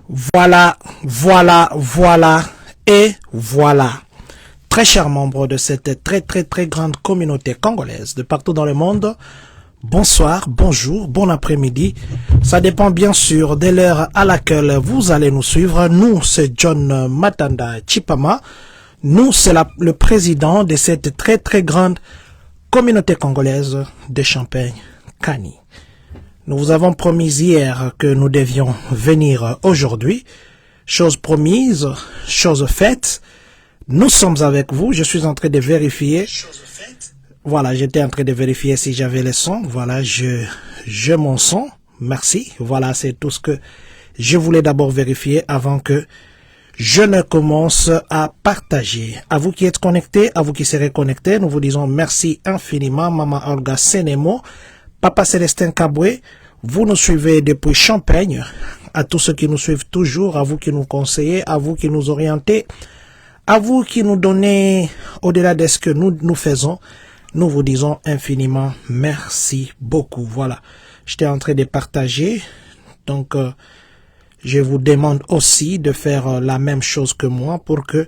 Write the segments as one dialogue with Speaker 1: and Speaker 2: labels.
Speaker 1: Voilà, et voilà. Très chers membres de cette très grande communauté congolaise de partout dans le monde, bonsoir, bonjour, bon après-midi. Ça dépend bien sûr de l'heure à laquelle vous allez nous suivre. Nous, c'est John Matanda Chipama. Nous, c'est le président de cette très grande communauté congolaise de Champagne-Kani. Nous vous avons promis hier que nous devions venir aujourd'hui. Chose promise, chose faite. Nous sommes avec vous. Je suis en train de vérifier. Voilà, j'étais en train de vérifier si j'avais le son. Voilà, je mon son. Merci. Voilà, c'est tout ce que je voulais d'abord vérifier avant que je ne commence à partager. À vous qui êtes connectés, à vous qui serez connectés, nous vous disons merci infiniment. Maman Olga Senemo, Papa Célestin Kaboué, vous nous suivez depuis Champagne. À tous ceux qui nous suivent toujours, à vous qui nous conseillez, à vous qui nous orientez, à vous qui nous donnez au-delà de ce que nous faisons, nous vous disons infiniment merci beaucoup. Voilà, j'étais en train de partager, donc je vous demande aussi de faire la même chose que moi pour que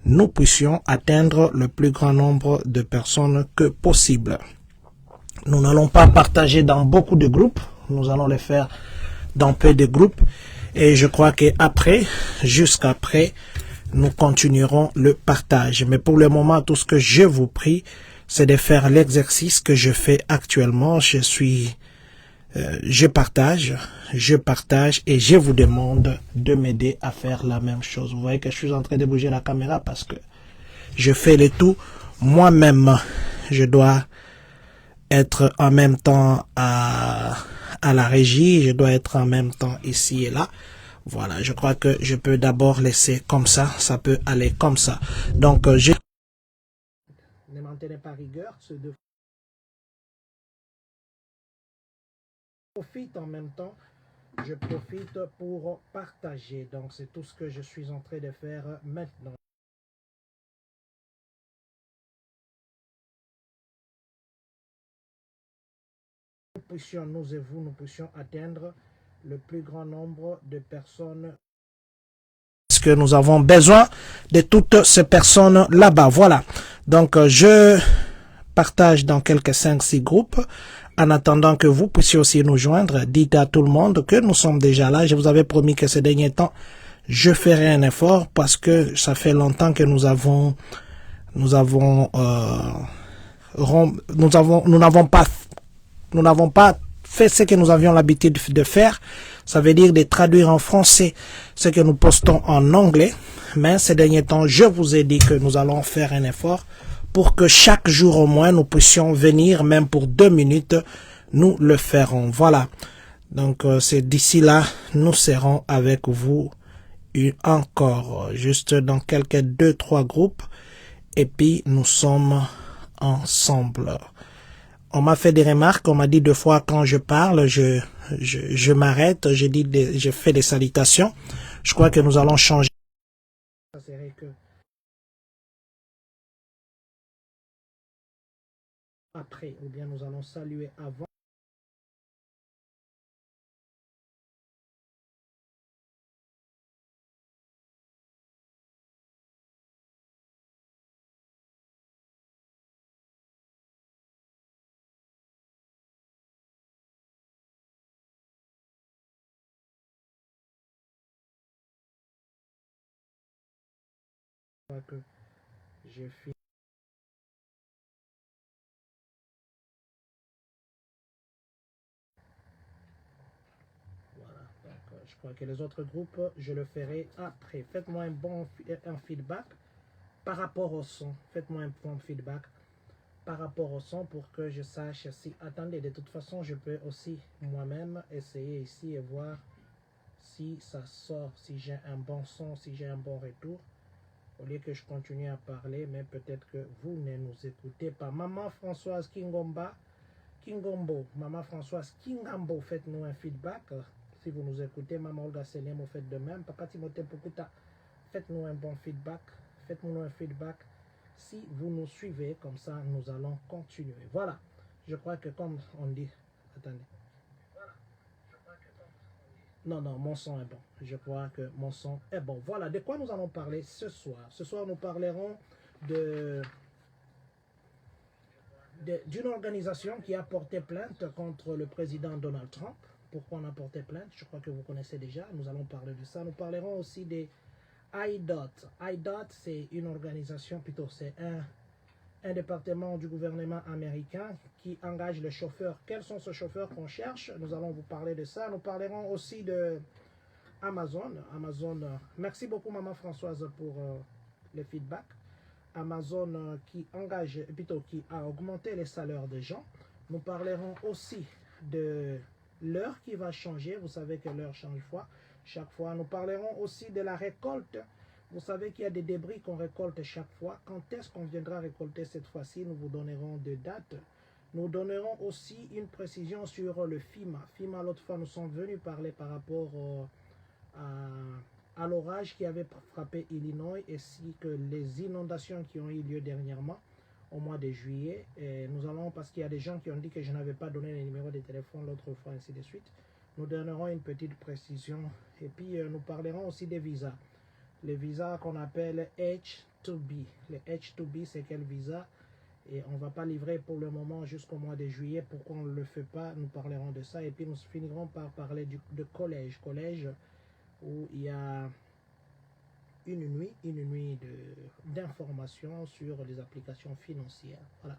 Speaker 1: nous puissions atteindre le plus grand nombre de personnes que possible. Nous n'allons pas partager dans beaucoup de groupes, nous allons les faire dans peu de groupes et je crois qu'après, jusqu'après, nous continuerons le partage. Mais pour le moment, tout ce que je vous prie, c'est de faire l'exercice que je fais actuellement. Je partage et je vous demande de m'aider à faire la même chose. Vous voyez que je suis en train de bouger la caméra parce que je fais le tout moi-même. Je dois être en même temps à la régie, je dois être en même temps ici et là. Voilà, je crois que je peux d'abord laisser comme ça peut aller comme ça. Donc, je ne m'en tenez pas rigueur, profite en même temps, je profite pour partager. Donc, c'est tout ce que je suis en train de faire maintenant. Nous et vous, nous puissions atteindre le plus grand nombre de personnes. Parce que nous avons besoin de toutes ces personnes là-bas. Voilà. Donc, je partage dans quelques 5-6 groupes. En attendant que vous puissiez aussi nous joindre, dites à tout le monde que nous sommes déjà là. Je vous avais promis que ces derniers temps, je ferai un effort parce que ça fait longtemps que nous n'avons pas fait ce que nous avions l'habitude de faire. Ça veut dire de traduire en français ce que nous postons en anglais. Mais ces derniers temps, je vous ai dit que nous allons faire un effort pour que chaque jour au moins nous puissions venir, même pour 2 minutes, nous le ferons. Voilà. Donc c'est d'ici là, nous serons avec vous encore, juste dans quelques 2-3 groupes, et puis nous sommes ensemble. On m'a fait des remarques, on m'a dit 2 fois quand je parle, je m'arrête, je fais des salutations. Je crois que nous allons changer. Après, ou bien nous allons saluer avant. Que j'ai fait. Voilà, donc je crois que les autres groupes, je le ferai après. Faites-moi un feedback par rapport au son. Faites-moi un bon feedback par rapport au son pour que je sache si... Attendez, de toute façon, je peux aussi moi-même essayer ici et voir si ça sort, si j'ai un bon son, si j'ai un bon retour. Au lieu que je continue à parler, mais peut-être que vous ne nous écoutez pas. Maman Françoise Kingombo, Maman Françoise Kingambo, faites-nous un feedback. Si vous nous écoutez, Maman Olga Senem, faites de même. Papa Timothée Pokuta, faites-nous un bon feedback. Faites-nous un feedback. Si vous nous suivez, comme ça, nous allons continuer. Voilà. Je crois que comme on dit... Attendez. Voilà. Je crois que comme on dit... Non, non, mon son est bon. Je crois que mon son est bon. Voilà, de quoi nous allons parler ce soir. Ce soir, nous parlerons de d'une organisation qui a porté plainte contre le président Donald Trump. Pourquoi on a porté plainte? Je crois que vous connaissez déjà. Nous allons parler de ça. Nous parlerons aussi des IDOT. IDOT, c'est une organisation, plutôt c'est un département du gouvernement américain qui engage les chauffeurs. Quels sont ces chauffeurs qu'on cherche? Nous allons vous parler de ça. Nous parlerons aussi de Amazon. Merci beaucoup Maman Françoise pour le feedback. Amazon qui engage, plutôt qui a augmenté les salaires des gens. Nous parlerons aussi de l'heure qui va changer. Vous savez que l'heure change chaque fois. Nous parlerons aussi de la récolte. Vous savez qu'il y a des débris qu'on récolte chaque fois. Quand est-ce qu'on viendra récolter cette fois-ci? Nous vous donnerons des dates. Nous donnerons aussi une précision sur le FEMA. FEMA, l'autre fois, nous sommes venus parler par rapport à l'orage qui avait frappé Illinois ainsi que les inondations qui ont eu lieu dernièrement au mois de juillet. Et nous allons, parce qu'il y a des gens qui ont dit que je n'avais pas donné les numéros de téléphone l'autre fois, ainsi de suite. Nous donnerons une petite précision. Et puis, nous parlerons aussi des visas. Les visas qu'on appelle H2B. Le H2B, c'est quel visa? Et on ne va pas livrer pour le moment jusqu'au mois de juillet. Pourquoi on ne le fait pas? Nous parlerons de ça. Et puis, nous finirons par parler de collège. Collège où il y a une nuit d'informations sur les applications financières. Voilà.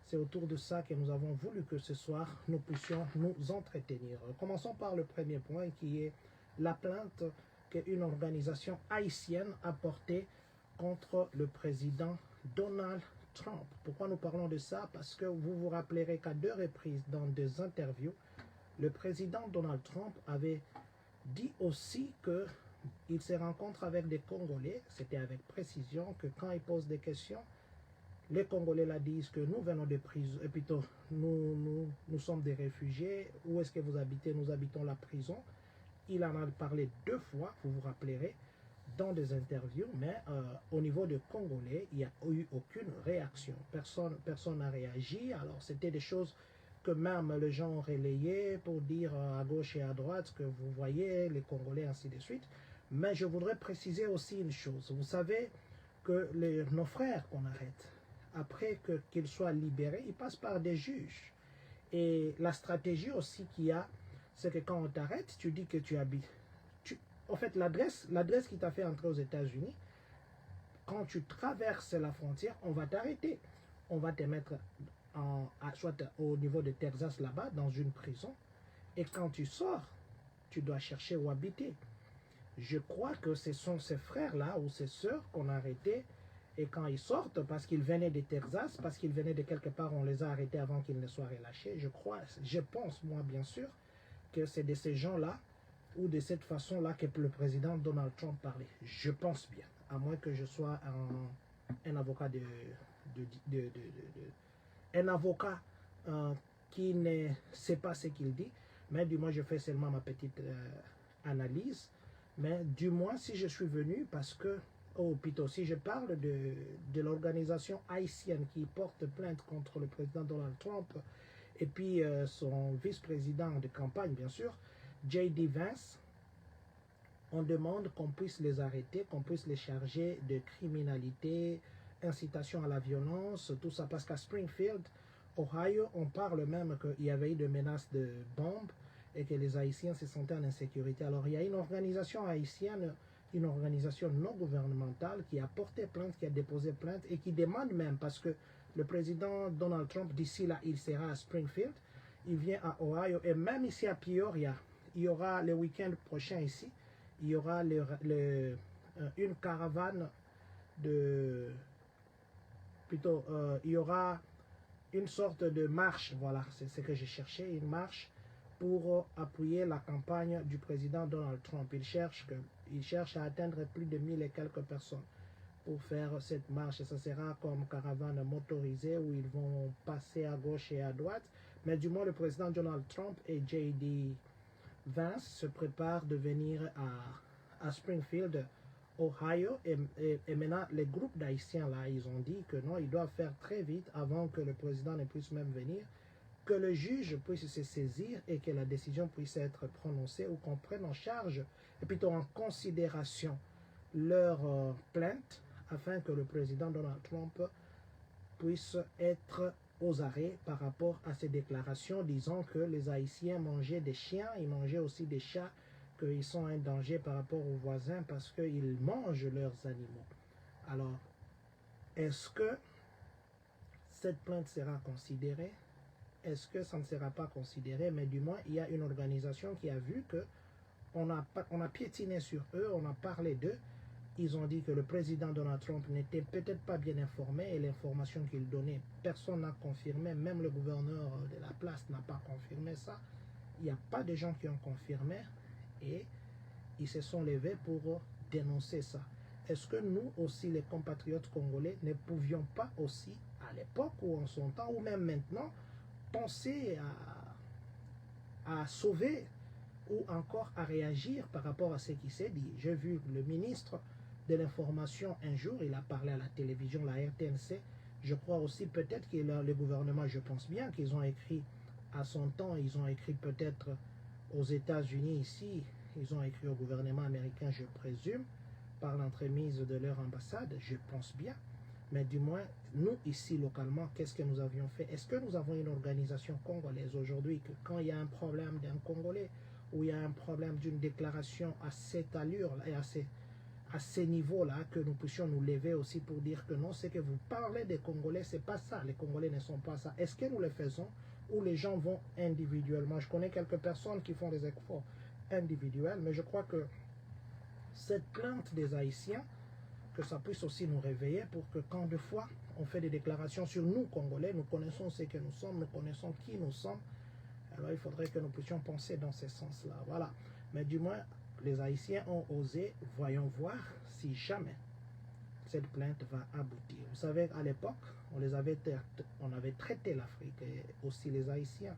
Speaker 1: C'est autour de ça que nous avons voulu que ce soir, nous puissions nous entretenir. Commençons par le premier point qui est la plainte qu'une organisation haïtienne a portée contre le président Donald Trump. Pourquoi nous parlons de ça? Parce que vous vous rappellerez qu'à 2 reprises dans des interviews, le président Donald Trump avait dit aussi qu'il se rencontre avec des Congolais, c'était avec précision, que quand il pose des questions, les Congolais là disent que nous venons de prison, et plutôt nous sommes des réfugiés, où est-ce que vous habitez? Nous habitons la prison. Il en a parlé 2 fois, vous vous rappellerez, dans des interviews, mais au niveau de Congolais, il n'y a eu aucune réaction. Personne n'a réagi, alors c'était des choses que même les gens ont relayé pour dire à gauche et à droite que vous voyez les Congolais, ainsi de suite. Mais je voudrais préciser aussi une chose. Vous savez que nos frères qu'on arrête, après qu'ils soient libérés, ils passent par des juges. Et la stratégie aussi qu'il y a, c'est que quand on t'arrête, tu dis que tu habites. En fait, l'adresse qui t'a fait entrer aux États-Unis, quand tu traverses la frontière, on va t'arrêter. On va te mettre soit au niveau de Texas là-bas, dans une prison. Et quand tu sors, tu dois chercher où habiter. Je crois que ce sont ces frères-là ou ces sœurs qu'on a arrêtés. Et quand ils sortent, parce qu'ils venaient de Texas, parce qu'ils venaient de quelque part, on les a arrêtés avant qu'ils ne soient relâchés. Je pense, moi, bien sûr, que c'est de ces gens-là ou de cette façon-là que le président Donald Trump parlait. Je pense bien, à moins que je sois un avocat un avocat qui ne sait pas ce qu'il dit, mais du moins je fais seulement ma petite analyse. Mais du moins si je suis venu parce que, plutôt si je parle de l'organisation haïtienne qui porte plainte contre le président Donald Trump et puis son vice-président de campagne bien sûr, J.D. Vance, on demande qu'on puisse les arrêter, qu'on puisse les charger de criminalité, incitation à la violence, tout ça. Parce qu'à Springfield, Ohio, on parle même qu'il y avait eu des menaces de bombes et que les Haïtiens se sentaient en insécurité. Alors il y a une organisation haïtienne, une organisation non gouvernementale qui a porté plainte, qui a déposé plainte et qui demande même, parce que le président Donald Trump, d'ici là, il sera à Springfield, il vient à Ohio et même ici à Peoria, il y aura le week-end prochain ici, il y aura une caravane il y aura une sorte de marche, voilà, c'est ce que j'ai cherché, une marche pour appuyer la campagne du président Donald Trump. Il cherche à atteindre plus de 1000 et quelques personnes pour faire cette marche. Et ça sera comme caravane motorisée où ils vont passer à gauche et à droite. Mais du moins, le président Donald Trump et J.D. Vance se préparent de venir à Springfield, Ohio. Et maintenant, les groupes d'Haïtiens, là, ils ont dit que non, ils doivent faire très vite avant que le président ne puisse même venir. que le juge puisse se saisir et que la décision puisse être prononcée ou qu'on prenne en charge et plutôt en considération leur plainte afin que le président Donald Trump puisse être aux arrêts par rapport à ces déclarations disant que les Haïtiens mangeaient des chiens, ils mangeaient aussi des chats, qu'ils sont un danger par rapport aux voisins parce qu'ils mangent leurs animaux. Alors, est-ce que cette plainte sera considérée? Est-ce que ça ne sera pas considéré? Mais du moins, il y a une organisation qui a vu que on a piétiné sur eux, on a parlé d'eux. Ils ont dit que le président Donald Trump n'était peut-être pas bien informé et l'information qu'il donnait, personne n'a confirmé, même le gouverneur de la place n'a pas confirmé ça. Il n'y a pas de gens qui ont confirmé et ils se sont levés pour dénoncer ça. Est-ce que nous aussi, les compatriotes congolais, ne pouvions pas aussi, à l'époque ou en son temps, ou même maintenant, penser à sauver ou encore à réagir par rapport à ce qui s'est dit? J'ai vu le ministre de l'information un jour, il a parlé à la télévision, la RTNC. Je crois aussi peut-être que le gouvernement, je pense bien qu'ils ont écrit à son temps, ils ont écrit peut-être aux États-Unis ici, ils ont écrit au gouvernement américain, je présume, par l'entremise de leur ambassade, je pense bien. Mais du moins, nous ici localement, qu'est-ce que nous avions fait? Est-ce que nous avons une organisation congolaise aujourd'hui que quand il y a un problème d'un Congolais ou il y a un problème d'une déclaration à cette allure-là et à ces niveaux-là, que nous puissions nous lever aussi pour dire que non, c'est que vous parlez des Congolais, c'est pas ça, les Congolais ne sont pas ça. Est-ce que nous le faisons ou les gens vont individuellement? Je connais quelques personnes qui font des efforts individuels, mais je crois que cette plainte des Haïtiens, que ça puisse aussi nous réveiller pour que quand de fois on fait des déclarations sur nous, Congolais, nous connaissons ce que nous sommes, nous connaissons qui nous sommes, alors il faudrait que nous puissions penser dans ce sens-là. Voilà. Mais du moins, les Haïtiens ont osé, voyons voir si jamais cette plainte va aboutir. Vous savez, à l'époque, on avait traité l'Afrique et aussi les Haïtiens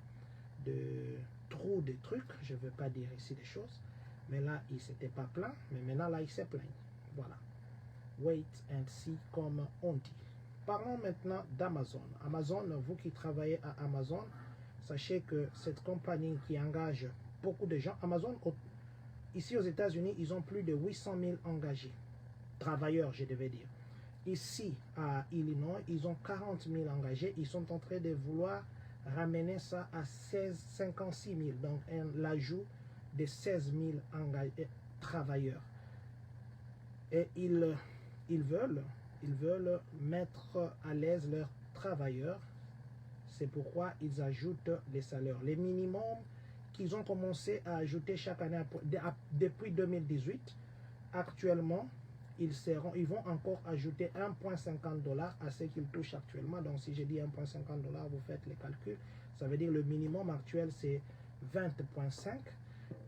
Speaker 1: de trop de trucs, je ne veux pas dire ici des choses, mais là, ils ne s'étaient pas plaints, mais maintenant, là, ils se plaignent. Voilà. Wait and see, comme on dit. Parlons maintenant d'Amazon. Amazon, vous qui travaillez à Amazon, sachez que cette compagnie qui engage beaucoup de gens, Amazon, ici aux États-Unis, ils ont plus de 800 000 engagés, travailleurs, je devais dire. Ici, à Illinois, ils ont 40 000 engagés. Ils sont en train de vouloir ramener ça à 56 000, donc l'ajout de 16 000 travailleurs. Et ils veulent mettre à l'aise leurs travailleurs. C'est pourquoi ils ajoutent les salaires. Les minimums qu'ils ont commencé à ajouter chaque année depuis 2018, actuellement, ils vont encore ajouter 1,50 $ à ce qu'ils touchent actuellement. Donc si je dis 1,50 $, vous faites les calculs. Ça veut dire le minimum actuel c'est 20,5 $.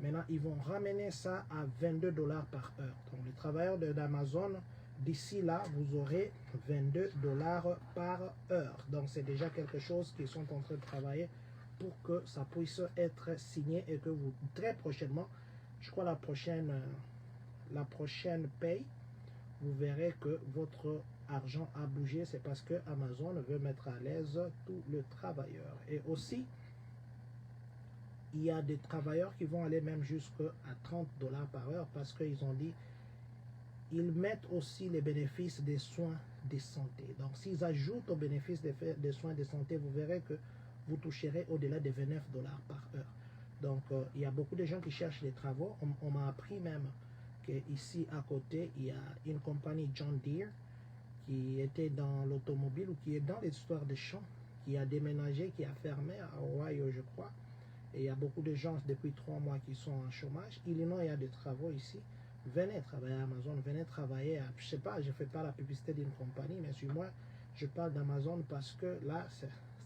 Speaker 1: Maintenant, ils vont ramener ça à 22 $ par heure. Donc les travailleurs d'Amazon, d'ici là, vous aurez 22 $ par heure. Donc c'est déjà quelque chose qu'ils sont en train de travailler pour que ça puisse être signé et que vous, très prochainement, je crois la prochaine paye, vous verrez que votre argent a bougé. C'est parce que Amazon veut mettre à l'aise tous les travailleurs. Et aussi, il y a des travailleurs qui vont aller même jusqu'à 30 $ par heure parce qu'ils ont dit ils mettent aussi les bénéfices des soins de santé. Donc s'ils ajoutent aux bénéfices des soins de santé, vous verrez que vous toucherez au-delà de 29 $ par heure. Donc il y a beaucoup de gens qui cherchent des travaux. On m'a appris même qu'ici à côté, il y a une compagnie John Deere qui était dans l'automobile ou qui est dans l'histoire des champs, qui a déménagé, qui a fermé à Ohio, je crois. Et il y a beaucoup de gens depuis 3 mois qui sont en chômage. Illinois, il y a des travaux ici. Venez travailler à Amazon, venez travailler à, je sais pas, je ne fais pas la publicité d'une compagnie, mais sur moi, je parle d'Amazon parce que là,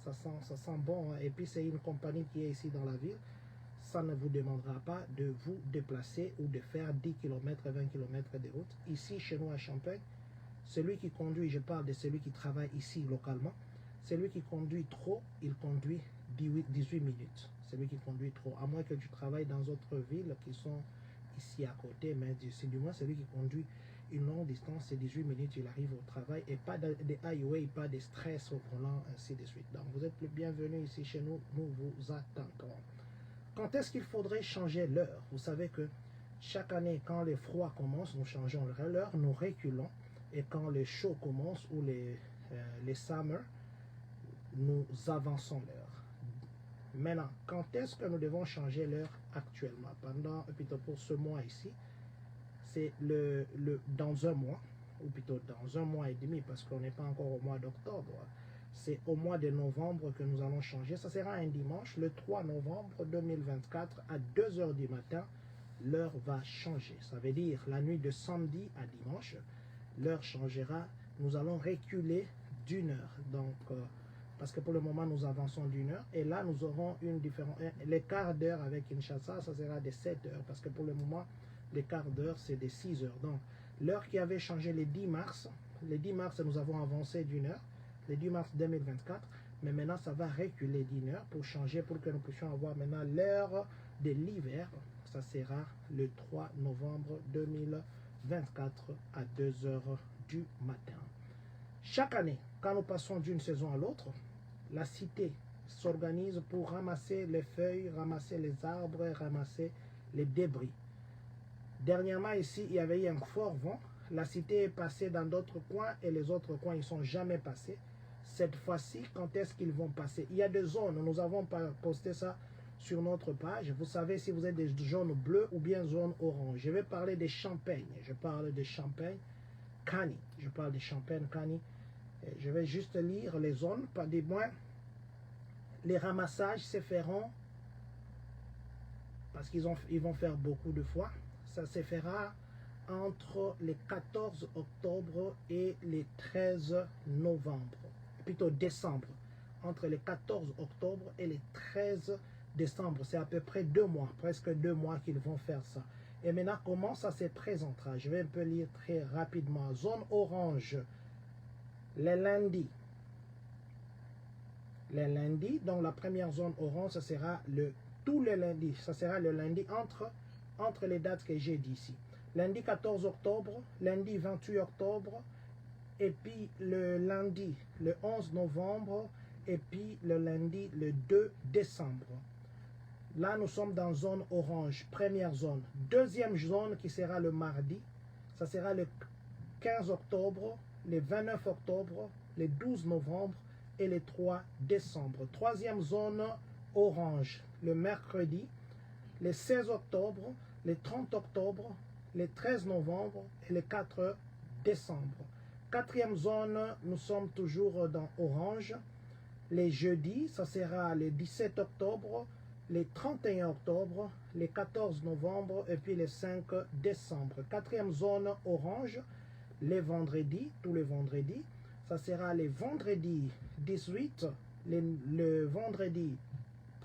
Speaker 1: ça sent bon. Et puis, c'est une compagnie qui est ici dans la ville. Ça ne vous demandera pas de vous déplacer ou de faire 10 km, 20 km de route. Ici, chez nous à Champagne, celui qui conduit, je parle de celui qui travaille ici localement, celui qui conduit trop, il conduit 18 minutes. Celui qui conduit trop, à moins que tu travailles dans d'autres villes qui sont ici à côté, mais c'est du moins celui qui conduit une longue distance, c'est 18 minutes, il arrive au travail et pas de highway, pas de stress au volant, ainsi de suite. Donc vous êtes le bienvenu ici chez nous, nous vous attendons. Quand est-ce qu'il faudrait changer l'heure? Vous savez que chaque année, quand les froids commencent, nous changeons l'heure, nous reculons. Et quand les chauds commencent ou les summer, nous avançons l'heure. Maintenant, quand est-ce que nous devons changer l'heure actuellement? Plutôt pour ce mois ici, c'est dans un mois, ou plutôt dans un mois et demi, parce qu'on n'est pas encore au mois d'octobre. C'est au mois de novembre que nous allons changer. Ça sera un dimanche, le 3 novembre 2024, à 2 h du matin, l'heure va changer. Ça veut dire la nuit de samedi à dimanche, l'heure changera. Nous allons reculer d'1 heure. Donc, parce que pour le moment, nous avançons d'1 heure. Et là, nous aurons une différence. L'écart d'heure avec Kinshasa, ça sera de 7 heures. Parce que pour le moment, l'écart d'heure, c'est de 6 heures. Donc, l'heure qui avait changé le 10 mars, nous avons avancé d'1 heure. Le 10 mars 2024, mais maintenant ça va reculer d'1 heure pour changer, pour que nous puissions avoir maintenant l'heure de l'hiver. Ça sera le 3 novembre 2024 à 2 h du matin. Chaque année, quand nous passons d'une saison à l'autre, la cité s'organise pour ramasser les feuilles, ramasser les arbres, ramasser les débris. Dernièrement ici, il y avait eu un fort vent. La cité est passée dans d'autres coins et les autres coins, ils ne sont jamais passés. Cette fois-ci, quand est-ce qu'ils vont passer? Il y a des zones, nous avons posté ça sur notre page. Vous savez si vous êtes des zones bleues ou bien zones orange. Je vais parler des Champagne. Je parle de Champagne, Kani. Je parle de Champagne, Kani. Je vais juste lire les zones, pas des moins. Les ramassages se feront, parce qu'ils vont faire beaucoup de fois. Ça se fera entre les 14 octobre et les 13 novembre. Plutôt décembre, entre les 14 octobre et les 13 décembre. C'est à peu près 2 mois, presque 2 mois qu'ils vont faire ça. Et maintenant, comment ça se présentera? Je vais un peu lire très rapidement. Zone orange, les lundis. Les lundis, donc la première zone orange, ça sera tous les lundis. Ça sera le lundi entre les dates que j'ai dit ici. Lundi 14 octobre, lundi 28 octobre, et puis le lundi, le 11 novembre, et puis le lundi, le 2 décembre. Là, nous sommes dans zone orange, première zone. Deuxième zone qui sera le mardi, ça sera le 15 octobre, le 29 octobre, le 12 novembre et le 3 décembre. Troisième zone orange, le mercredi, le 16 octobre, le 30 octobre, le 13 novembre et le 4 décembre. Quatrième zone, nous sommes toujours dans orange. Les jeudis, ça sera le 17 octobre, le 31 octobre, le 14 novembre et puis le 5 décembre. Quatrième zone orange, les vendredis, tous les vendredis. Ça sera le vendredi 18, le vendredi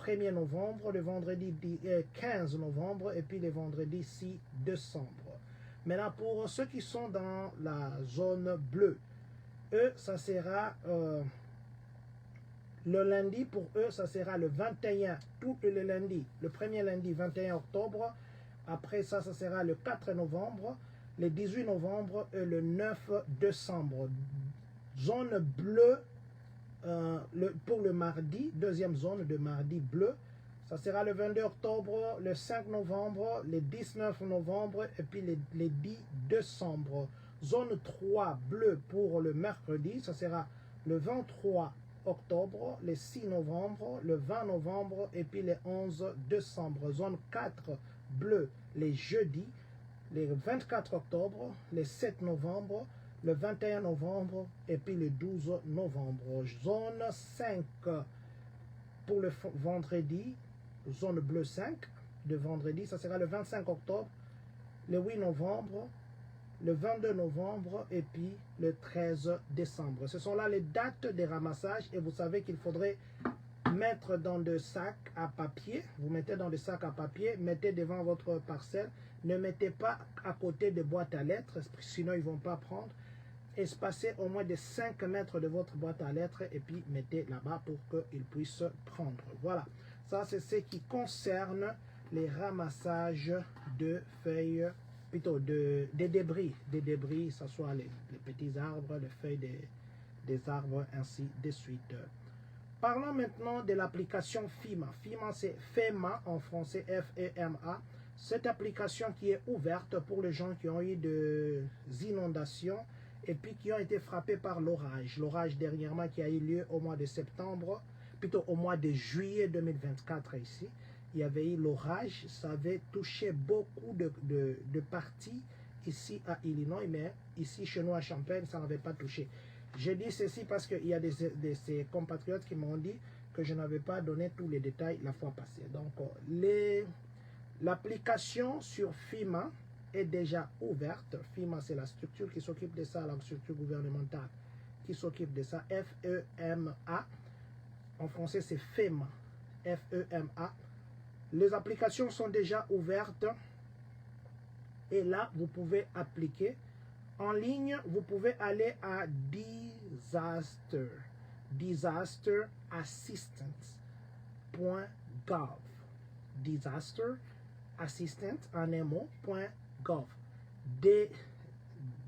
Speaker 1: 1er novembre, le vendredi 15 novembre et puis le vendredi 6 décembre. Maintenant, pour ceux qui sont dans la zone bleue, eux, ça sera le lundi, pour eux, ça sera le 21, tout le lundi, le premier lundi 21 octobre. Après ça, ça sera le 4 novembre, le 18 novembre et le 9 décembre. Zone bleue pour le mardi, deuxième zone de mardi bleu. Ça sera le 22 octobre, le 5 novembre, le 19 novembre et puis le 10 décembre. Zone 3 bleu pour le mercredi, ça sera le 23 octobre, le 6 novembre, le 20 novembre et puis le 11 décembre. Zone 4 bleu les jeudis, le 24 octobre, le 7 novembre, le 21 novembre et puis le 12 novembre. Zone 5 pour le vendredi, zone bleu 5 de vendredi, ça sera le 25 octobre, le 8 novembre, le 22 novembre et puis le 13 décembre. Ce sont là les dates des ramassages et vous savez qu'il faudrait mettre dans des sacs à papier. Vous mettez dans des sacs à papier, mettez devant votre parcelle. Ne mettez pas à côté des boîtes à lettres, sinon ils ne vont pas prendre. Espacez au moins de 5 mètres de votre boîte à lettres et puis mettez là-bas pour qu'ils puissent prendre. Voilà, ça c'est ce qui concerne les ramassages de feuilles plutôt des débris, que ce soit les petits arbres, les feuilles des arbres, ainsi de suite. Parlons maintenant de l'application FEMA. FEMA, c'est FEMA en français, F-E-M-A. Cette application qui est ouverte pour les gens qui ont eu des inondations et puis qui ont été frappés par l'orage. L'orage dernièrement qui a eu lieu au mois de septembre, plutôt au mois de juillet 2024 ici. Il y avait eu l'orage, ça avait touché beaucoup de parties ici à Illinois, mais ici chez nous à Champaign, ça n'avait pas touché. Je dis ceci parce qu'il y a ces compatriotes qui m'ont dit que je n'avais pas donné tous les détails la fois passée. Donc, l'application sur FEMA est déjà ouverte. FEMA, c'est la structure qui s'occupe de ça, la structure gouvernementale qui s'occupe de ça, F-E-M-A. En français, c'est FEMA, F-E-M-A. Les applications sont déjà ouvertes et là, vous pouvez appliquer. En ligne, vous pouvez aller à disasterassistance.gov. Disaster assistant en un mot.gov.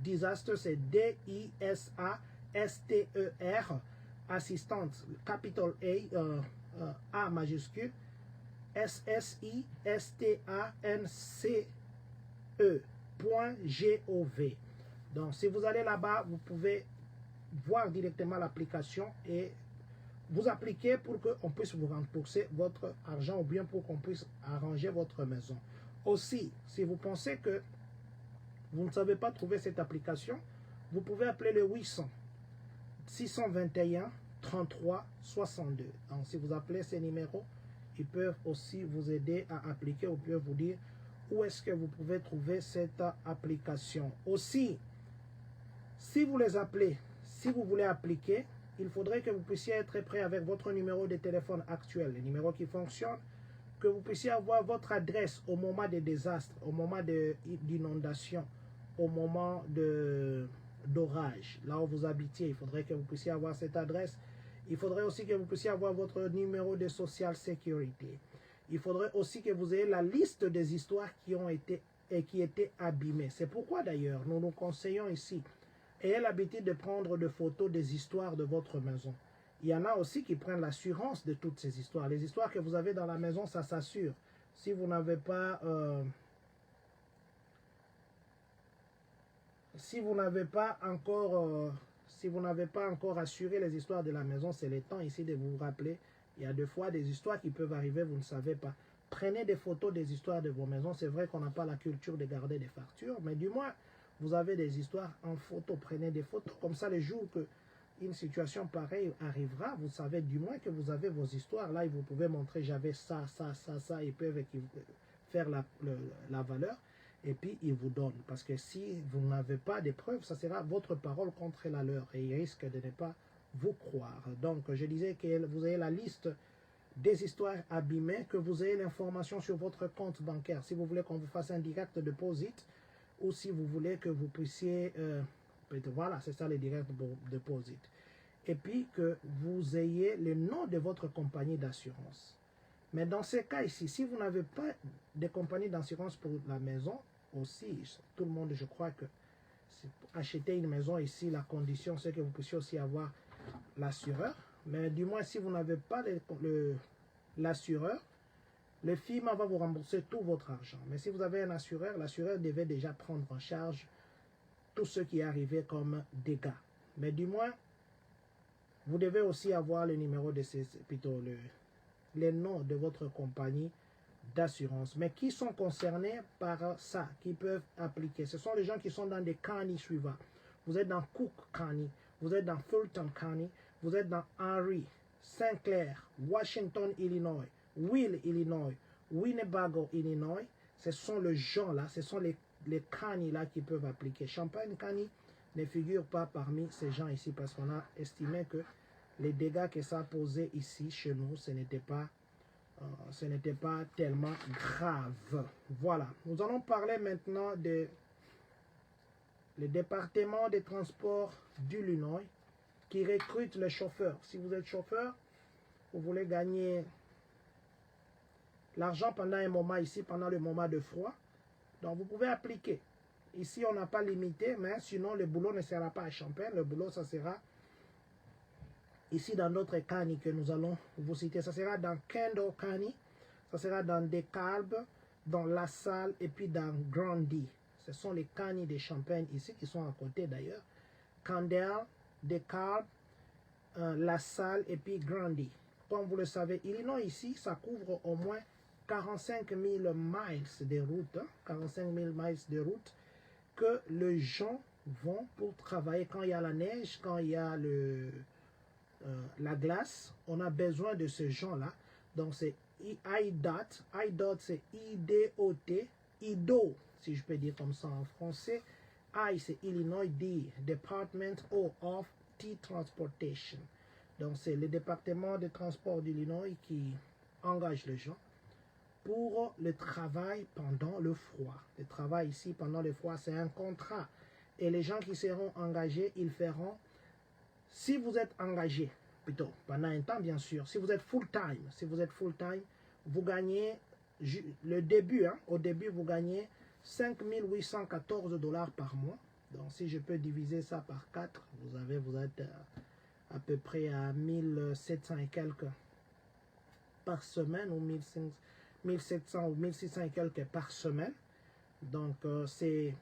Speaker 1: Disaster, c'est D-I-S-A-S-T-E-R. Assistance, capital A majuscule. S-S-I-S-T-A-N-C-E.gov. Donc, si vous allez là-bas, vous pouvez voir directement l'application et vous appliquer pour qu'on puisse vous rembourser votre argent ou bien pour qu'on puisse arranger votre maison. Aussi, si vous pensez que vous ne savez pas trouver cette application, vous pouvez appeler le 800 621 33 62. Donc, si vous appelez ces numéros, ils peuvent aussi vous aider à appliquer ou peuvent vous dire où est-ce que vous pouvez trouver cette application. Aussi, si vous les appelez, si vous voulez appliquer, il faudrait que vous puissiez être prêt avec votre numéro de téléphone actuel, le numéro qui fonctionne, que vous puissiez avoir votre adresse au moment des désastres, au moment d'inondation, au moment d'orage, là où vous habitiez. Il faudrait que vous puissiez avoir cette adresse. Il faudrait aussi que vous puissiez avoir votre numéro de Social Security. Il faudrait aussi que vous ayez la liste des histoires qui ont été et qui étaient abîmées. C'est pourquoi d'ailleurs nous nous conseillons ici. Ayez l'habitude de prendre des photos des histoires de votre maison. Il y en a aussi qui prennent l'assurance de toutes ces histoires. Les histoires que vous avez dans la maison, ça s'assure. Si vous n'avez pas encore assuré les histoires de la maison, c'est le temps ici de vous rappeler. Il y a des fois des histoires qui peuvent arriver, vous ne savez pas. Prenez des photos des histoires de vos maisons. C'est vrai qu'on n'a pas la culture de garder des factures, mais du moins, vous avez des histoires en photo. Prenez des photos. Comme ça, le jour que une situation pareille arrivera, vous savez du moins que vous avez vos histoires. Là, vous pouvez montrer, j'avais ça. Ils peuvent faire la valeur. Et puis, ils vous donnent. Parce que si vous n'avez pas de preuves, ça sera votre parole contre la leur. Et ils risquent de ne pas vous croire. Donc, je disais que vous avez la liste des histoires abîmées, que vous ayez l'information sur votre compte bancaire. Si vous voulez qu'on vous fasse un direct deposit, ou si vous voulez que vous puissiez, voilà, c'est ça le direct deposit. Et puis que vous ayez le nom de votre compagnie d'assurance. Mais dans ces cas ici, si vous n'avez pas de compagnie d'assurance pour la maison, aussi, tout le monde, je crois que acheter une maison ici, la condition, c'est que vous puissiez aussi avoir l'assureur. Mais du moins, si vous n'avez pas l'assureur, le FEMA va vous rembourser tout votre argent. Mais si vous avez un assureur, l'assureur devait déjà prendre en charge tout ce qui est arrivé comme dégâts. Mais du moins, vous devez aussi avoir le numéro de plutôt les noms de votre compagnie d'assurance. Mais qui sont concernés par ça, qui peuvent appliquer? Ce sont les gens qui sont dans des counties suivants. Vous êtes dans Cook County, vous êtes dans Fulton County, vous êtes dans Henry, Saint-Clair, Washington, Illinois, Will, Illinois, Winnebago, Illinois. Ce sont les gens-là, ce sont les counties-là qui peuvent appliquer. Champaign County ne figure pas parmi ces gens ici parce qu'on a estimé que les dégâts que ça a posé ici, chez nous, ce n'était pas tellement grave. Voilà. Nous allons parler maintenant le département des transports d'Illinois qui recrute les chauffeurs. Si vous êtes chauffeur, vous voulez gagner l'argent pendant un moment ici, pendant le moment de froid, Donc, vous pouvez appliquer. Ici, on n'a pas limité, mais sinon, le boulot ne sera pas à Champagne. Le boulot, ça sera ici dans notre Cani que nous allons vous citer. Ça sera dans Kendall Cani, ça sera dans DeKalb, dans La Salle et puis dans Grundy. Ce sont les Cani de Champagne ici qui sont à côté d'ailleurs. Kendall, DeKalb, La Salle et puis Grundy. Comme vous le savez, Illinois ici, ça couvre au moins 45 000 miles de route, hein, 45 000 miles de route que les gens vont pour travailler quand il y a la neige, quand il y a la glace. On a besoin de ces gens-là. Donc c'est IDOT. IDOT c'est I-D-O-T. IDO, si je peux dire comme ça en français. I c'est Illinois D, Department of Transportation. Donc c'est le département de transport d'Illinois qui engage les gens pour le travail pendant le froid. Le travail ici pendant le froid, c'est un contrat. Et les gens qui seront engagés, ils feront, si vous êtes engagé, plutôt, pendant un temps bien sûr, si vous êtes full-time, vous gagnez, le début, hein, au début, vous gagnez 5 814 $ par mois. Donc si je peux diviser ça par 4, vous êtes à peu près à 1700 et quelques par semaine, ou 1700 ou 1600 et quelques par semaine. Donc c'est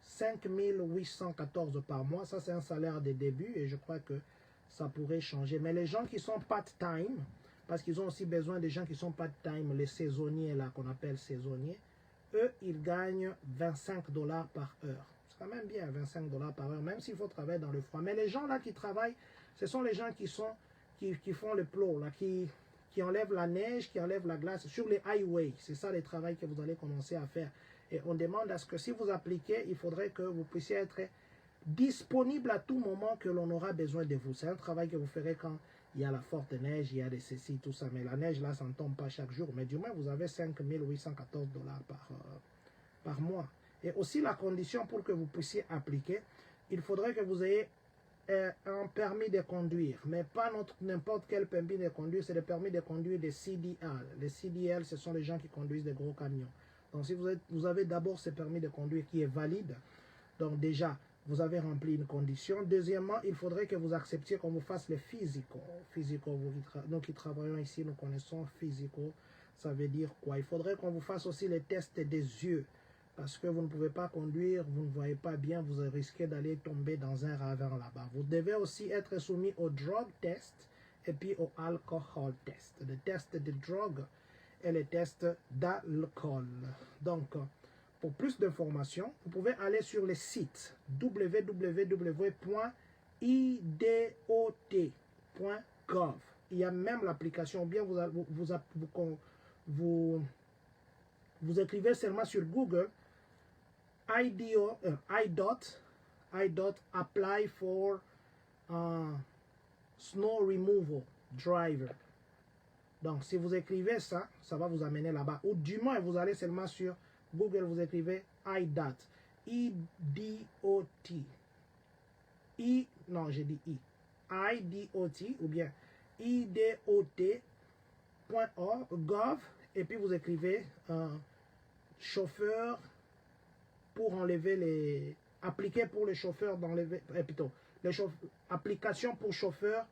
Speaker 1: 5 814 par mois. Ça c'est un salaire de début et je crois que ça pourrait changer. Mais les gens qui sont part-time, parce qu'ils ont aussi besoin des gens qui sont part-time, les saisonniers là qu'on appelle saisonniers, eux ils gagnent 25 $ par heure. C'est quand même bien 25 $ par heure, même s'il faut travailler dans le froid. Mais les gens là qui travaillent, ce sont les gens qui font le plow là, qui enlèvent la neige, qui enlèvent la glace sur les highways. C'est ça le travail que vous allez commencer à faire. Et on demande à ce que si vous appliquez, il faudrait que vous puissiez être disponible à tout moment que l'on aura besoin de vous. C'est un travail que vous ferez quand il y a la forte neige, il y a des ceci, tout ça. Mais la neige, là, ça ne tombe pas chaque jour. Mais du moins, vous avez 5 814 $ par mois. Et aussi, la condition pour que vous puissiez appliquer, il faudrait que vous ayez un permis de conduire, mais pas n'importe quel permis de conduire, c'est le permis de conduire des CDL. Les CDL, ce sont les gens qui conduisent des gros camions. Donc si vous avez d'abord ce permis de conduire qui est valide, donc déjà, vous avez rempli une condition. Deuxièmement, il faudrait que vous acceptiez qu'on vous fasse les physico. Nous qui travaillons ici, nous connaissons physico. Ça veut dire quoi? Il faudrait qu'on vous fasse aussi les tests des yeux. Parce que vous ne pouvez pas conduire, vous ne voyez pas bien, vous risquez d'aller tomber dans un ravin là-bas. Vous devez aussi être soumis au drug test et puis au alcohol test. Le test de drogue et le test d'alcool. Donc, pour plus d'informations, vous pouvez aller sur le site www.idot.gov. Il y a même l'application, bien vous écrivez seulement sur Google IDOT apply for snow removal driver. Donc si vous écrivez ça, ça va vous amener là-bas. Ou du moins vous allez seulement sur Google, vous écrivez IDOT. I-D-O-T. Non, j'ai dit I. IDOT ou bien idot.gov et puis vous écrivez chauffeur pour enlever les... Appliquer pour les chauffeurs d'enlever... plutôt, application pour chauffeurs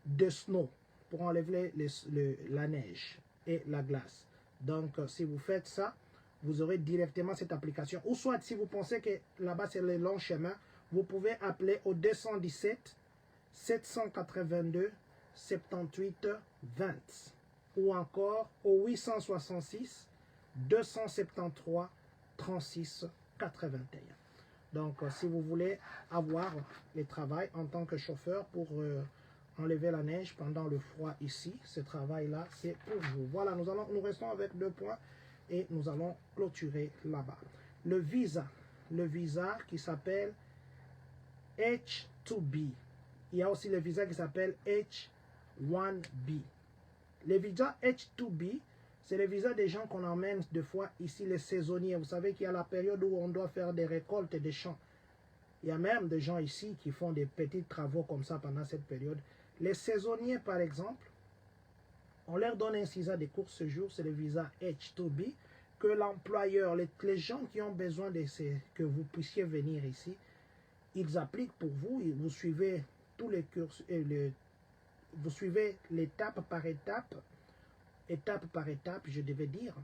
Speaker 1: de snow, pour enlever la neige et la glace. Donc, si vous faites ça, vous aurez directement cette application. Ou soit, si vous pensez que là-bas, c'est le long chemin, vous pouvez appeler au 217 782 78 20. Ou encore au 866 273 36 81. Donc, si vous voulez avoir le travail en tant que chauffeur pour enlever la neige pendant le froid ici, ce travail-là, c'est pour vous. Voilà, nous restons avec 2 points et nous allons clôturer là-bas. Le visa qui s'appelle H2B. Il y a aussi le visa qui s'appelle H1B. Le visa H2B, c'est le visa des gens qu'on emmène des fois ici, les saisonniers. Vous savez qu'il y a la période où on doit faire des récoltes des champs. Il y a même des gens ici qui font des petits travaux comme ça pendant cette période. Les saisonniers, par exemple, on leur donne un visa de court séjour, c'est le visa H2B. que l'employeur, les gens qui ont besoin de que vous puissiez venir ici, ils appliquent pour vous, et vous suivez tous les cursus, vous suivez l'étape par étape, je devais dire,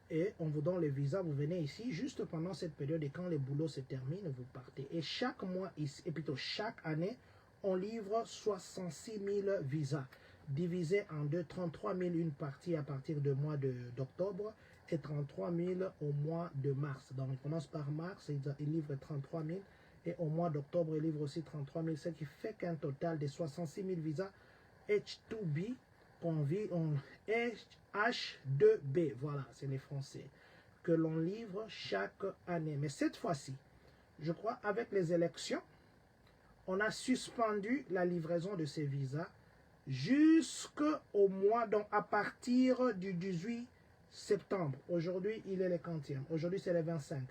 Speaker 1: et on vous donne le visa, vous venez ici juste pendant cette période et quand le boulot se termine, vous partez. Et chaque mois, et plutôt chaque année, on livre 66 000 visas, divisés en deux, 33 000 une partie à partir du mois d'octobre et 33 000 au mois de mars. Donc on commence par mars, il livre 33 000 et au mois d'octobre, il livre aussi 33 000, ce qui fait qu'un total de 66 000 visas H2B qu'on vit en H2B, voilà, c'est les Français, que l'on livre chaque année. Mais cette fois-ci, je crois, avec les élections, on a suspendu la livraison de ces visas jusqu'au mois, donc à partir du 18 septembre. Aujourd'hui, il est le 40e. Aujourd'hui, c'est le 25.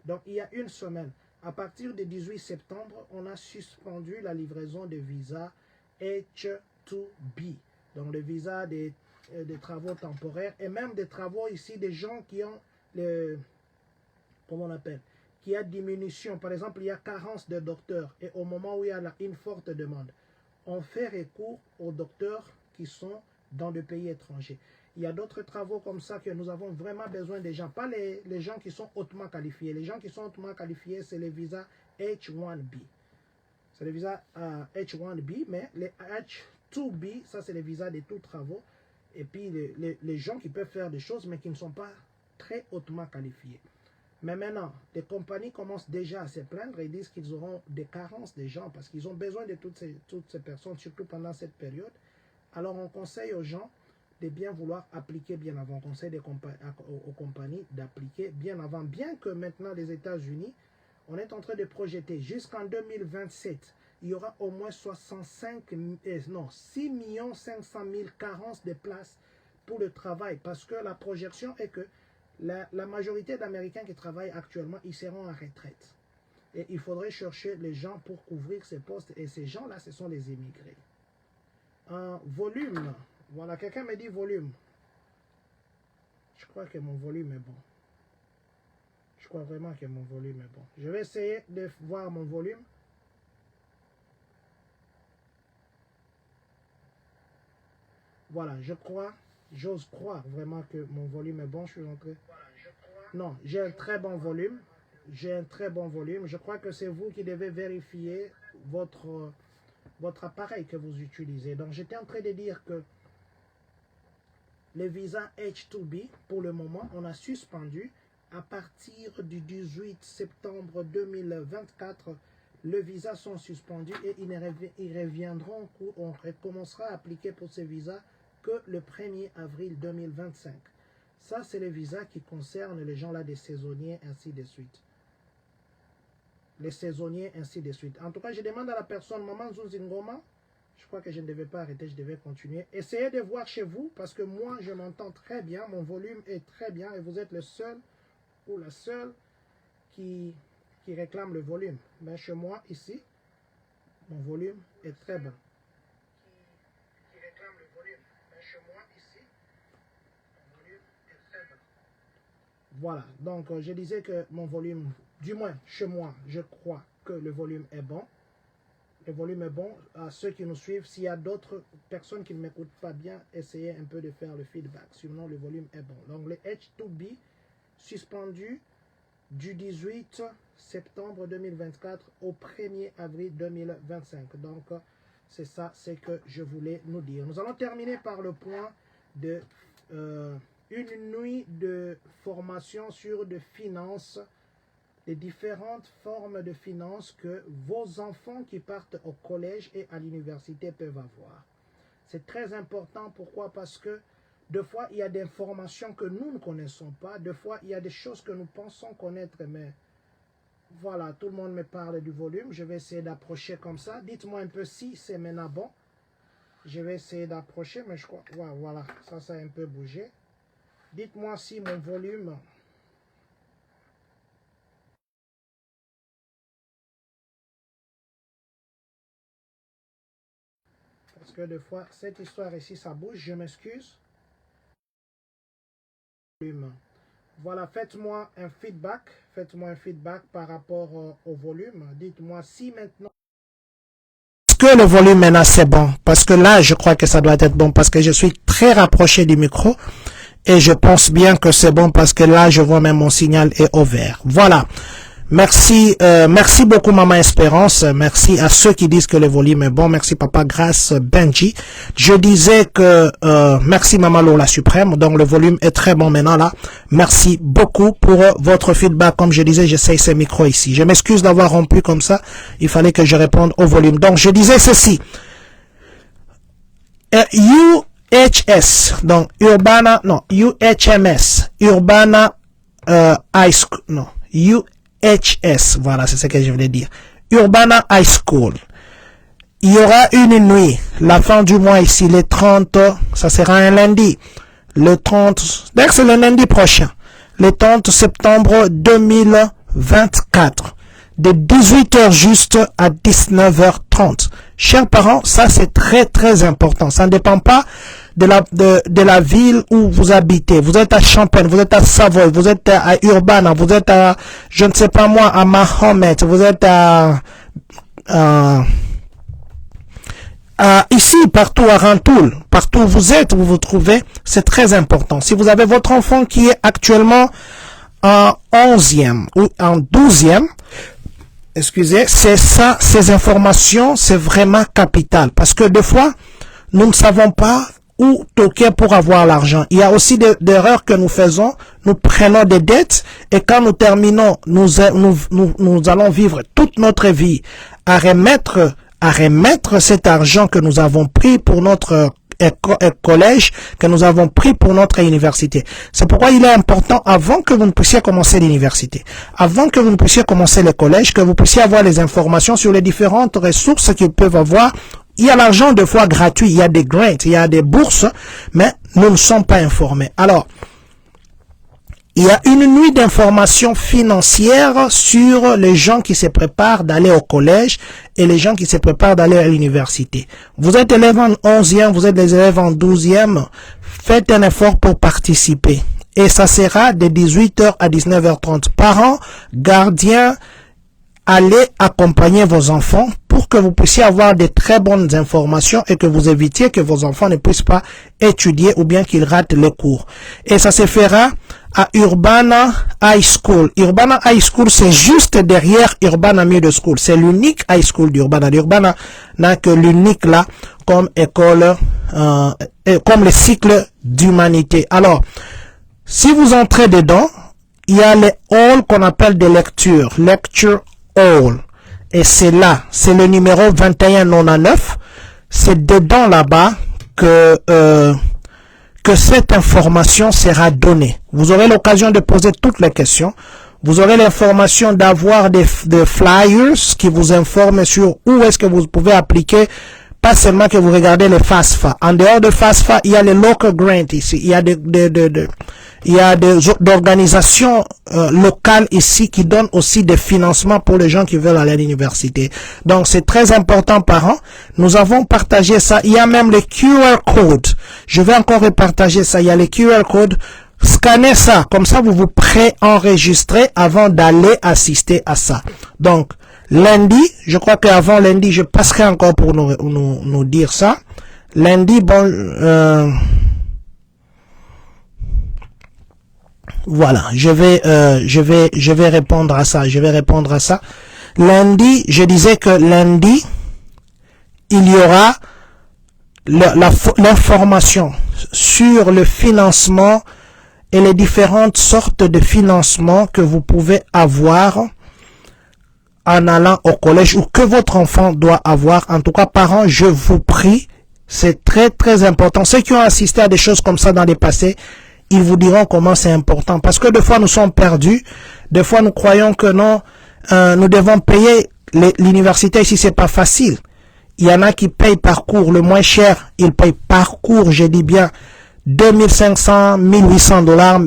Speaker 1: Donc, il y a une semaine. À partir du 18 septembre, on a suspendu la livraison de visas H2B. Donc, le visa des travaux temporaires et même des travaux ici, des gens qui ont comment on appelle, qui a diminution. Par exemple, il y a carence de docteurs et au moment où il y a une forte demande, on fait recours aux docteurs qui sont dans des pays étrangers. Il y a d'autres travaux comme ça que nous avons vraiment besoin des gens, pas les gens qui sont hautement qualifiés. Les gens qui sont hautement qualifiés, c'est les visas H1B. C'est les visas H1B, mais les H2B, ça c'est les visas de tous travaux. Et puis les gens qui peuvent faire des choses, mais qui ne sont pas très hautement qualifiés. Mais maintenant, les compagnies commencent déjà à se plaindre et disent qu'ils auront des carences de gens parce qu'ils ont besoin de toutes ces personnes, surtout pendant cette période. Alors, on conseille aux gens de bien vouloir appliquer bien avant. On conseille aux compagnies d'appliquer bien avant. Bien que maintenant, les États-Unis, on est en train de projeter jusqu'en 2027, il y aura au moins 6 500 000 carences de places pour le travail parce que la projection est que la majorité d'Américains qui travaillent actuellement, ils seront en retraite. Et il faudrait chercher les gens pour couvrir ces postes. Et ces gens-là, ce sont les immigrés. En volume, voilà, quelqu'un me dit volume. Je crois que mon volume est bon. Je crois vraiment que mon volume est bon. Je vais essayer de voir mon volume. Voilà, je crois, j'ose croire vraiment que mon volume est bon. Je suis entré. Non, j'ai un très bon volume. J'ai un très bon volume. Je crois que c'est vous qui devez vérifier votre appareil que vous utilisez. Donc, j'étais en train de dire que le visa H2B, pour le moment, on a suspendu. À partir du 18 septembre 2024, les visas sont suspendus et ils reviendront, on recommencera à appliquer pour ces visas que le 1er avril 2025. Ça, c'est les visas qui concernent les gens là, des saisonniers, ainsi de suite. Les saisonniers, ainsi de suite. En tout cas, je demande à la personne, Maman Zunzingoma, je crois que je ne devais pas arrêter, je devais continuer. Essayez de voir chez vous, parce que moi, je m'entends très bien, mon volume est très bien, et vous êtes le seul ou la seule qui réclame le volume. Mais chez moi, ici, mon volume est très bon. Qui réclame le volume. Mais chez moi, ici, mon volume est très bon. Voilà, donc je disais que mon volume, du moins chez moi, je crois que le volume est bon. Le volume est bon. À ceux qui nous suivent, s'il y a d'autres personnes qui ne m'écoutent pas bien, essayez un peu de faire le feedback. Sinon, le volume est bon. Donc, le H2B suspendu du 18 septembre 2024 au 1er avril 2025. Donc, c'est ça, c'est que je voulais nous dire. Nous allons terminer par le point de une nuit de formation sur des finances, les différentes formes de finances que vos enfants qui partent au collège et à l'université peuvent avoir. C'est très important. Pourquoi? Parce que des fois, il y a des informations que nous ne connaissons pas. Des fois, il y a des choses que nous pensons connaître, mais voilà, tout le monde me parle du volume. Je vais essayer d'approcher comme ça. Dites-moi un peu si c'est maintenant bon. Je vais essayer d'approcher, mais je crois... Ouais, voilà, ça a un peu bougé. Dites-moi si mon volume... Parce que des fois, cette histoire ici, ça bouge. Je m'excuse. Voilà, faites-moi un feedback. Faites-moi un feedback par rapport au volume. Dites-moi si maintenant... Est-ce que le volume maintenant c'est bon? Parce que là, je crois que ça doit être bon parce que je suis très rapproché du micro. Et je pense bien que c'est bon parce que là, je vois même mon signal est au vert. Voilà. Merci, merci beaucoup Maman Espérance, merci à ceux qui disent que le volume est bon, merci Papa Grâce Benji. Je disais que merci Maman Lola Suprême, donc le volume est très bon maintenant là. Merci beaucoup pour votre feedback, comme je disais, j'essaye ce micro ici. Je m'excuse d'avoir rompu comme ça, il fallait que je réponde au volume. Donc je disais ceci, UHS, donc Urbana, non, UHMS, Urbana High School, non, UHS, voilà, c'est ce que je voulais dire. Urbana High School. Il y aura une nuit, la fin du mois ici, le 30, ça sera un lundi. Le 30, donc c'est le lundi prochain. Le 30 septembre 2024. De 18h juste à 19h30. Chers parents, ça c'est très très important. Ça ne dépend pas de la ville où vous habitez. Vous êtes à Champagne, vous êtes à Savoie, vous êtes à Urbana, vous êtes à, je ne sais pas moi, à Mahomet, vous êtes ici, partout à Rantoul, partout où vous êtes, où vous vous trouvez, c'est très important. Si vous avez votre enfant qui est actuellement en 11e ou en 12e, excusez, c'est ça, ces informations, c'est vraiment capital. Parce que des fois, nous ne savons pas où toquer pour avoir l'argent. Il y a aussi des erreurs que nous faisons. Nous prenons des dettes et quand nous terminons, nous allons vivre toute notre vie à remettre cet argent que nous avons pris pour notre collège, que nous avons pris pour notre université. C'est pourquoi il est important, avant que vous ne puissiez commencer l'université, avant que vous ne puissiez commencer le collège, que vous puissiez avoir les informations sur les différentes ressources qu'ils peuvent avoir. Il y a l'argent des fois gratuit, il y a des grants, il y a des bourses, mais nous ne sommes pas informés. Alors, il y a une nuit d'information financière sur les gens qui se préparent d'aller au collège et les gens qui se préparent d'aller à l'université. Vous êtes élèves en 11e, vous êtes des élèves en 12e, faites un effort pour participer. Et ça sera de 18h à 19h30. Parents, gardiens, allez accompagner vos enfants pour que vous puissiez avoir de très bonnes informations et que vous évitiez que vos enfants ne puissent pas étudier ou bien qu'ils ratent les cours. Et ça se fera à Urbana High School. Urbana High School, c'est juste derrière Urbana Middle School. C'est l'unique high school d'Urbana. Urbana n'a que l'unique là comme école, comme le cycle d'humanité. Alors, si vous entrez dedans, il y a les halls qu'on appelle des lectures. Lecture Hall. Et c'est là, c'est le numéro 2199. C'est dedans là-bas que cette information sera donnée. Vous aurez l'occasion de poser toutes les questions. Vous aurez l'information d'avoir des flyers qui vous informent sur où est-ce que vous pouvez appliquer. Pas seulement que vous regardez les FAFSA. En dehors de FAFSA, il y a les local grants ici. Il y a des organisations locales ici qui donnent aussi des financements pour les gens qui veulent aller à l'université. Donc c'est très important, parents. Nous avons partagé ça. Il y a même les QR code. Je vais encore repartager ça. Il y a les QR code. Scannez ça. Comme ça, vous vous pré-enregistrez avant d'aller assister à ça. Donc, lundi, je crois qu'avant lundi, je passerai encore pour nous dire ça. Lundi, bon, voilà, je vais répondre à ça. Lundi, je disais que lundi, il y aura l'information sur le financement et les différentes sortes de financement que vous pouvez avoir en allant au collège ou que votre enfant doit avoir. En tout cas, parents, je vous prie, c'est très très important. Ceux qui ont assisté à des choses comme ça dans le passé, ils vous diront comment c'est important. Parce que des fois, nous sommes perdus. Des fois, nous croyons que non, nous devons payer. L'université ici, c'est pas facile. Il y en a qui payent par cours. Le moins cher, ils payent par cours, je dis bien, 2500, 1800 dollars,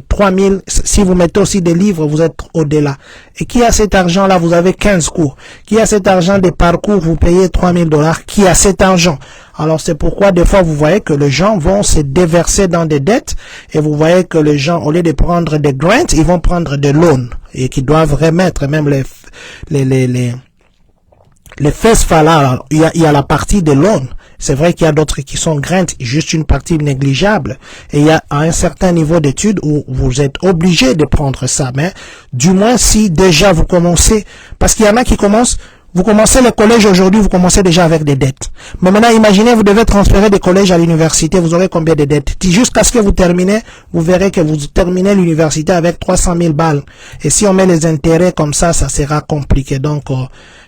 Speaker 1: 3000, si vous mettez aussi des livres, vous êtes au-delà. Et qui a cet argent-là, vous avez 15 cours. Qui a cet argent des parcours, vous payez 3000 dollars. Qui a cet argent? Alors c'est pourquoi des fois vous voyez que les gens vont se déverser dans des dettes et vous voyez que les gens, au lieu de prendre des grants, ils vont prendre des loans et qui doivent remettre même les FESFA là, il y a la partie des loans. C'est vrai qu'il y a d'autres qui sont grants, juste une partie négligeable. Et il y a un certain niveau d'études où vous êtes obligé de prendre ça. Mais du moins si déjà vous commencez, parce qu'il y en a qui commencent, vous commencez le collège aujourd'hui, vous commencez déjà avec des dettes. Mais maintenant, imaginez, vous devez transférer des collèges à l'université, vous aurez combien de dettes? Jusqu'à ce que vous terminez, vous verrez que vous terminez l'université avec 300 000 balles. Et si on met les intérêts comme ça sera compliqué. Donc,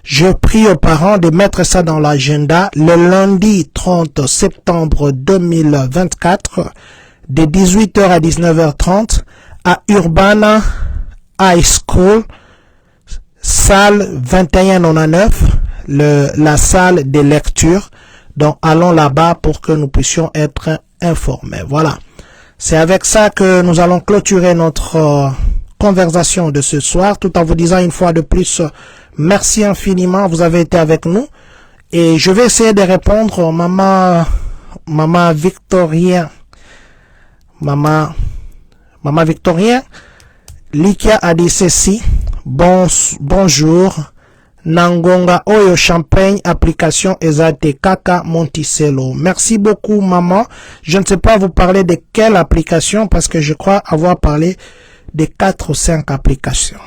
Speaker 1: je prie aux parents de mettre ça dans l'agenda le lundi 30 septembre 2024, de 18h à 19h30, à Urbana High School, salle 2199, la salle de lecture. Donc allons là-bas pour que nous puissions être informés. Voilà. C'est avec ça que nous allons clôturer notre conversation de ce soir, tout en vous disant une fois de plus, merci infiniment, vous avez été avec nous. Et je vais essayer de répondre, maman Victorien, maman Victorien, Likia a dit ceci. Bonjour. Nangonga Oyo Champagne application Ezate Kaka Monticello. Merci beaucoup maman. Je ne sais pas vous parler de quelle application parce que je crois avoir parlé de 4 ou 5 applications.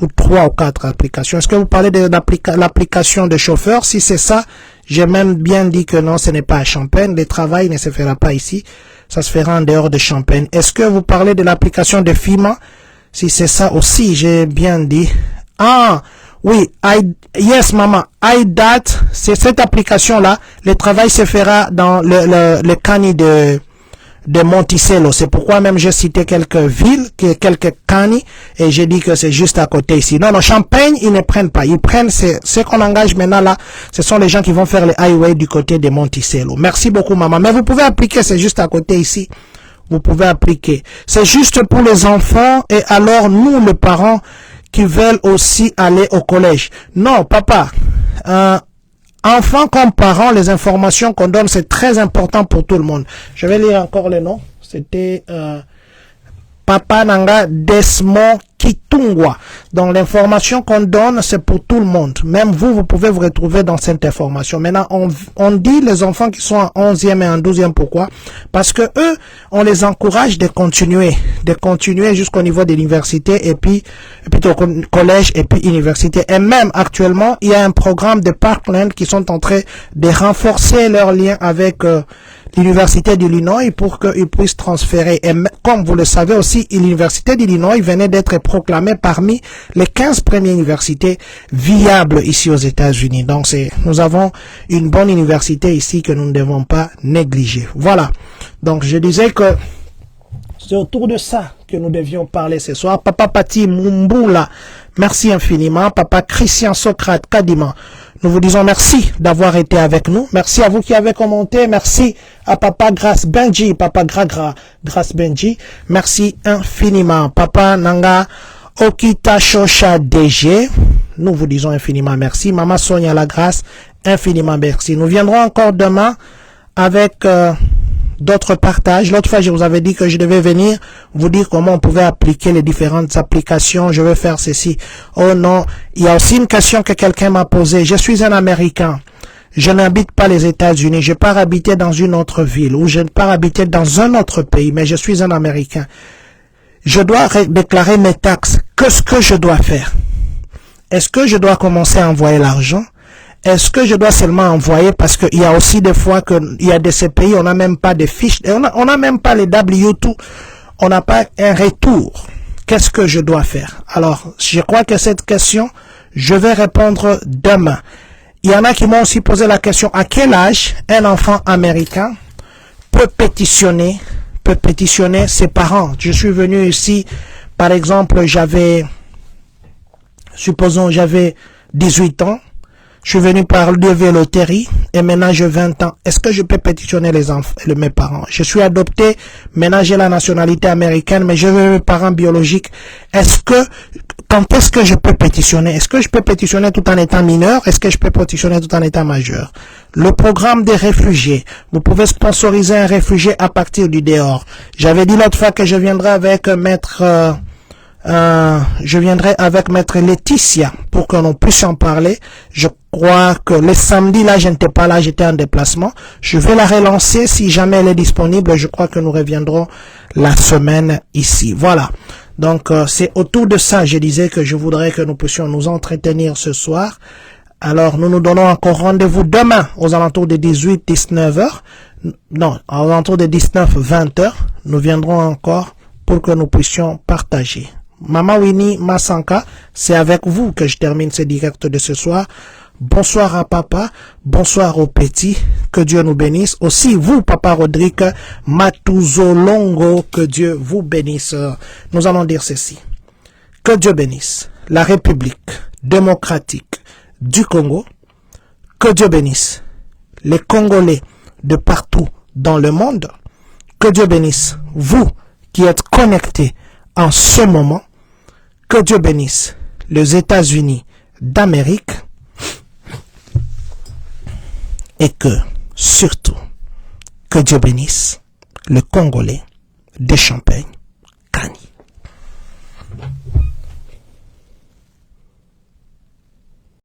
Speaker 1: Ou 3 ou 4 applications. Est-ce que vous parlez de l'application de chauffeur? Si c'est ça, j'ai même bien dit que non, ce n'est pas à Champagne. Le travail ne se fera pas ici. Ça se fera en dehors de Champagne. Est-ce que vous parlez de l'application de FIMA? Si c'est ça aussi, j'ai bien dit. Ah, oui, yes, maman. iDat, c'est cette application-là. Le travail se fera dans le cani de Monticello. C'est pourquoi même j'ai cité quelques villes, quelques cani, et j'ai dit que c'est juste à côté ici. Non, Champagne, ils ne prennent pas. Ils prennent, ce qu'on engage maintenant là, ce sont les gens qui vont faire les highways du côté de Monticello. Merci beaucoup, maman. Mais vous pouvez appliquer, c'est juste à côté ici. Vous pouvez appliquer. C'est juste pour les enfants et alors nous, les parents, qui veulent aussi aller au collège. Non, papa, enfants comme parents, les informations qu'on donne, c'est très important pour tout le monde. Je vais lire encore le nom. C'était Papa Nanga Desmond Kitungwa. Donc l'information qu'on donne, c'est pour tout le monde. Même vous pouvez vous retrouver dans cette information. Maintenant, on dit les enfants qui sont en 11e et en 12e, pourquoi? Parce que eux, on les encourage de continuer jusqu'au niveau de l'université et puis au collège et puis université. Et même actuellement, il y a un programme de Parkland qui sont en train de renforcer leur lien avec l'université d'Illinois pour qu'ils puissent transférer. Et comme vous le savez aussi, l'université d'Illinois venait d'être proclamée parmi les 15 premières universités viables ici aux États-Unis. Donc nous avons une bonne université ici que nous ne devons pas négliger. Voilà. Donc je disais que c'est autour de ça que nous devions parler ce soir. Papa Pati Mumbula, merci infiniment. Papa Christian Socrate Kadima, nous vous disons merci d'avoir été avec nous. Merci à vous qui avez commenté. Merci à Papa Grace Benji, Papa Grace Benji. Merci infiniment. Papa Nanga Okita Shosha DG, nous vous disons infiniment merci. Maman Sonia Lagrace, infiniment merci. Nous viendrons encore demain avec d'autres partages. L'autre fois, je vous avais dit que je devais venir vous dire comment on pouvait appliquer les différentes applications. Je vais faire ceci. Oh non, il y a aussi une question que quelqu'un m'a posée. Je suis un Américain. Je n'habite pas les États-Unis. Je pars habiter dans une autre ville ou je pars habiter dans un autre pays, mais je suis un Américain. Je dois déclarer mes taxes. Qu'est-ce que je dois faire? Est-ce que je dois commencer à envoyer l'argent? Est-ce que je dois seulement envoyer parce qu'il y a aussi des fois que il y a de ces pays, on n'a même pas de fiches, on n'a même pas les W2, on n'a pas un retour. Qu'est-ce que je dois faire? Alors, je crois que cette question, je vais répondre demain. Il y en a qui m'ont aussi posé la question, à quel âge un enfant américain peut pétitionner ses parents? Je suis venu ici, par exemple, supposons j'avais 18 ans, Je suis venu par lever loterie et maintenant j'ai 20 ans. Est-ce que je peux pétitionner mes parents? Je suis adopté, maintenant j'ai la nationalité américaine, mais je veux mes parents biologiques. Quand est-ce que je peux pétitionner? Est-ce que je peux pétitionner tout en étant mineur? Est-ce que je peux pétitionner tout en étant majeur? Le programme des réfugiés. Vous pouvez sponsoriser un réfugié à partir du dehors. J'avais dit l'autre fois que je viendrai avec maître Laetitia pour que nous puissions en parler. Je crois que le samedi là, je n'étais pas là, j'étais en déplacement. Je vais la relancer si jamais elle est disponible. Je crois que nous reviendrons la semaine ici. Voilà. Donc c'est autour de ça, je disais que je voudrais que nous puissions nous entretenir ce soir. Alors nous nous donnons encore rendez-vous demain aux alentours de 18-19 heures. Non, aux alentours de 19-20 heures. Nous viendrons encore pour que nous puissions partager. Maman Winnie Masanka, c'est avec vous que je termine ce direct de ce soir. Bonsoir à papa, bonsoir aux petits, que Dieu nous bénisse. Aussi vous, papa Rodrigue Matuzolongo, que Dieu vous bénisse. Nous allons dire ceci. Que Dieu bénisse la République démocratique du Congo. Que Dieu bénisse les Congolais de partout dans le monde. Que Dieu bénisse vous qui êtes connectés en ce moment. Que Dieu bénisse les États-Unis d'Amérique. Et que, surtout, que Dieu bénisse le Congolais de Champagne.